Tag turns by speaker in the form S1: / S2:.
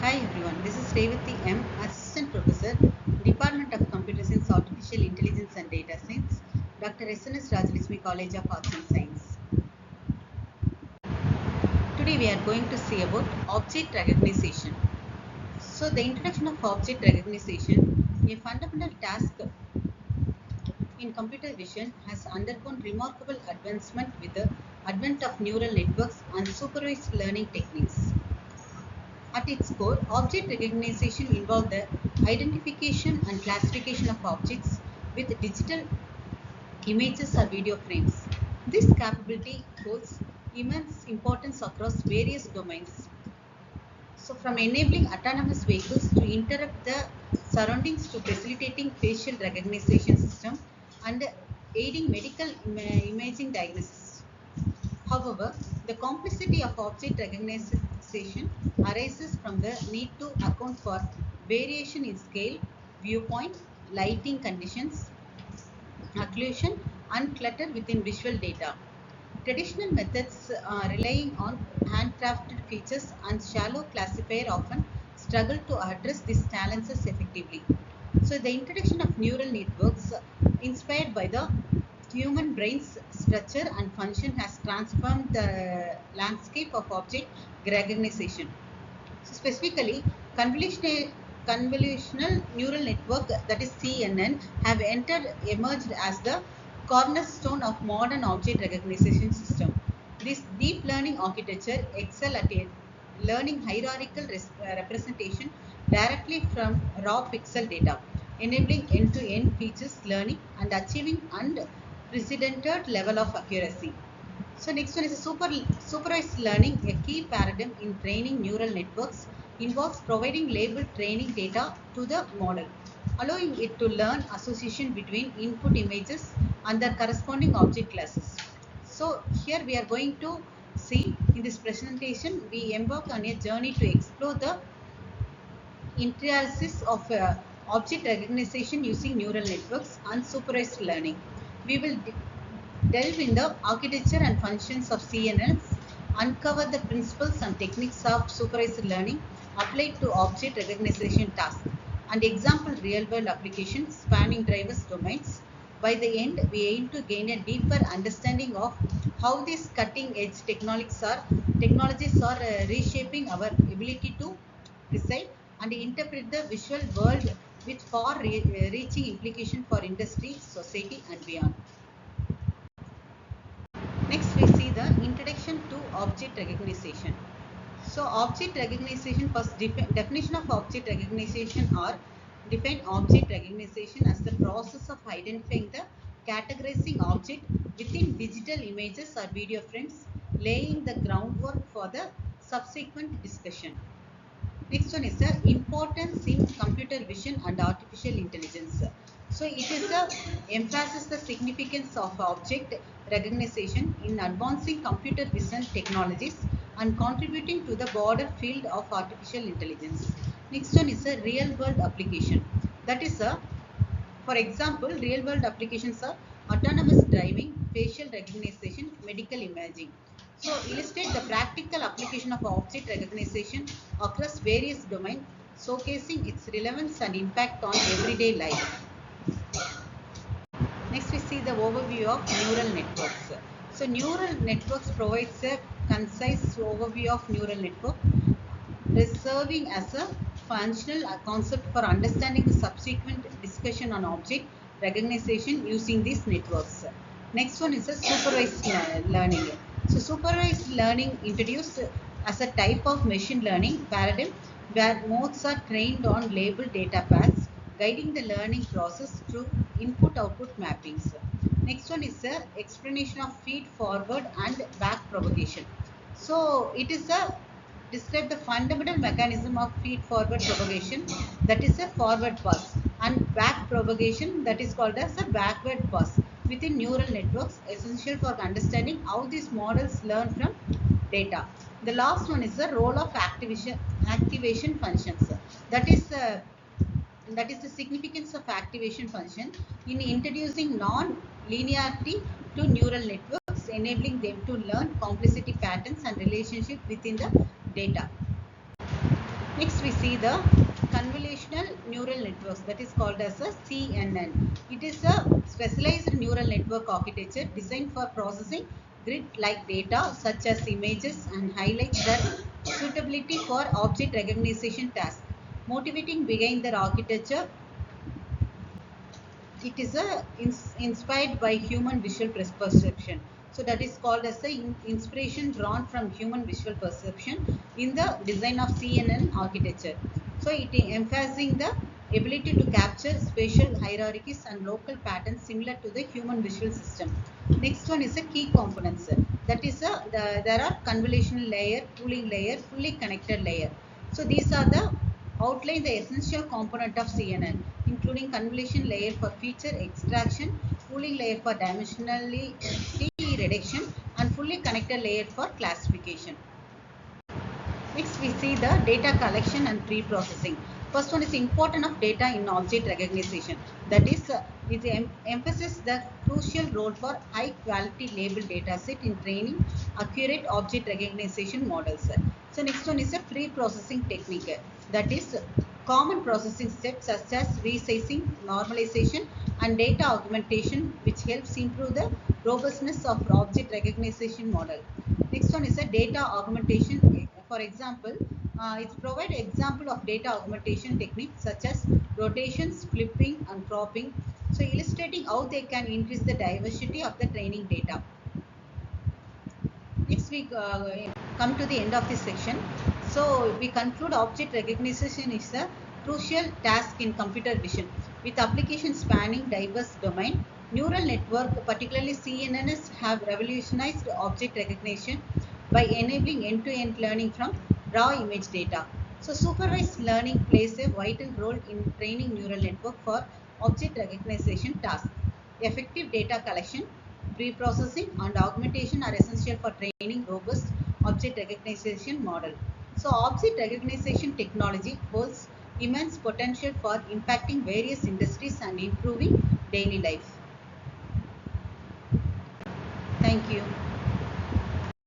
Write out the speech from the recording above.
S1: Hi everyone, this is Revathi M, Assistant Professor, Department of Computer Science, Artificial Intelligence and Data Science, Dr. SNS College of Arts and Science. Today we are going to see about object recognition. So the introduction of object recognition, a fundamental task in computer vision, has undergone remarkable advancement with the advent of neural networks and supervised learning techniques. At its core, object recognition involves the identification and classification of objects with digital images or video frames. This capability holds immense importance across various domains. So, from enabling autonomous vehicles to interrupt the surroundings to facilitating facial recognition system and aiding medical imaging diagnosis. However, the complexity of object recognition arises from the need to account for variation in scale, viewpoint, lighting conditions, occlusion, and clutter within visual data. Traditional methods relying on handcrafted features and shallow classifier often struggle to address these challenges effectively. So, the introduction of neural networks inspired by the human brain's structure and function has transformed the landscape of object recognition. So specifically, convolutional neural network, that is CNN, have emerged as the cornerstone of modern object recognition system. This deep learning architecture excel at learning hierarchical representation directly from raw pixel data, enabling end-to-end features learning and achieving unprecedented level of accuracy. So next one is supervised learning. A key paradigm in training neural networks involves providing labeled training data to the model, allowing it to learn association between input images and their corresponding object classes. So here we are going to see in this presentation, we embark on a journey to explore the intricacies of object recognition using neural networks and supervised learning. We will delve in the architecture and functions of CNNs, uncover the principles and techniques of supervised learning applied to object recognition tasks, and example real-world applications spanning diverse domains. By the end, we aim to gain a deeper understanding of how these cutting-edge technologies are reshaping our ability to perceive and interpret the visual world with far-reaching implications for industry, society, and beyond. Next, we see the introduction to object recognition. So, object recognition, first definition of object recognition or define object recognition as the process of identifying the categorizing object within digital images or video frames, laying the groundwork for the subsequent discussion. Next one is the importance in computer vision and artificial intelligence. So it is the emphasizes the significance of object recognition in advancing computer vision technologies and contributing to the broader field of artificial intelligence. Next one is a real world application. That is a, for example, real world applications are autonomous driving, facial recognition, medical imaging. So illustrate the practical application of object recognition across various domains, showcasing its relevance and impact on everyday life. Next, we see the overview of neural networks. So neural networks provides a concise overview of neural network, serving as a functional concept for understanding the subsequent discussion on object recognition using these networks. Next one is a supervised learning. So supervised learning introduced as a type of machine learning paradigm where modes are trained on labeled data paths, guiding the learning process through input-output mappings. Next one is the explanation of feed forward and back propagation. So it is a describe the fundamental mechanism of feed forward propagation, that is a forward pass, and back propagation, that is called as a backward pass within neural networks, essential for understanding how these models learn from data. The last one is the role of activation functions. That is the significance of activation function in introducing non-linearity to neural networks, enabling them to learn complexity patterns and relationship within the data. Next we see the convolutional neural networks, that is called as a CNN. It is a specialized neural network architecture designed for processing grid-like data such as images and highlights their suitability for object recognition tasks. Motivating behind their architecture, it is inspired by human visual perception. So that is called as the inspiration drawn from human visual perception in the design of CNN architecture. So it emphasizing the ability to capture spatial hierarchies and local patterns similar to the human visual system. Next one is a key components. That is there are convolutional layer, pooling layer, fully connected layer. So these are the outline the essential component of CNN, including convolution layer for feature extraction, pooling layer for dimensionality reduction, and fully connected layer for classification. Next, we see the data collection and pre-processing. First one is importance of data in object recognition. That is, it emphasizes the crucial role for high-quality label data set in training accurate object recognition models. So next one is a pre-processing technique. That is, common processing steps such as resizing, normalization, and data augmentation, which helps improve the robustness of object recognition model. Next one is a data augmentation. For example, it provides example of data augmentation techniques such as rotations, flipping, and cropping. So illustrating how they can increase the diversity of the training data. Next we come to the end of this section. So we conclude object recognition is a crucial task in computer vision with applications spanning diverse domain. Neural network, particularly CNNs, have revolutionized object recognition by enabling end-to-end learning from raw image data. So supervised learning plays a vital role in training neural network for object recognition tasks. Effective data collection, pre-processing, and augmentation are essential for training robust object recognition model. So object recognition technology holds immense potential for impacting various industries and improving daily life. Thank you.